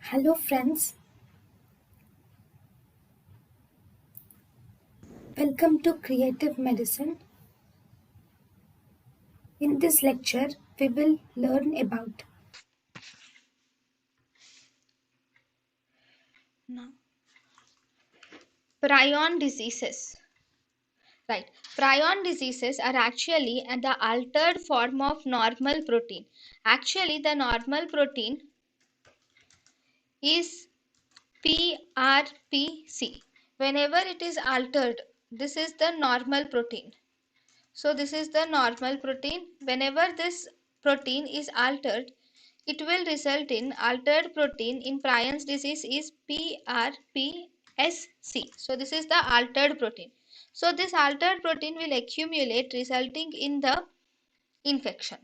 Hello, friends. Welcome to Creative Medicine. In this lecture, we will learn about No. Prion diseases. Right. Prion diseases are actually the altered form of normal protein. Actually, the normal protein is PRPC. Whenever it is altered, this is the normal protein. So, this is the normal protein. Whenever this protein is altered, it will result in altered protein in Prion's disease is PRPSC. So this is the altered protein. So this altered protein will accumulate resulting in the infection.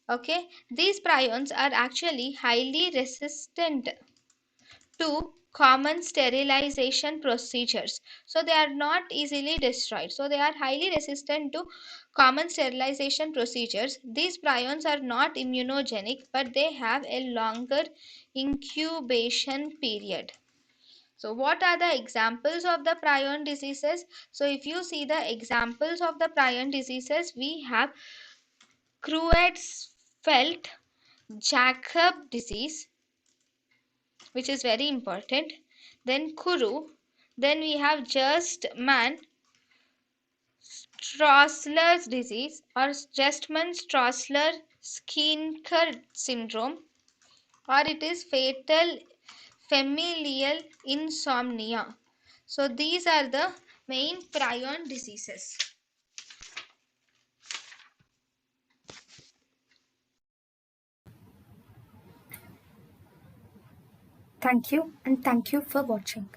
Okay, these prions are actually highly resistant to common sterilization procedures, so they are not easily destroyed, so they are highly resistant to common sterilization procedures. These prions are not immunogenic, but they have a longer incubation period. So what are the examples of the prion diseases? So if you see the examples of the prion diseases, we have Creutzfeldt Jakob disease, which is very important. Then Kuru. Then we have Gerstmann Straussler disease or Gerstmann Straussler Scheinker syndrome, or it is fatal familial insomnia. So these are the main prion diseases. thank you and thank you for watching.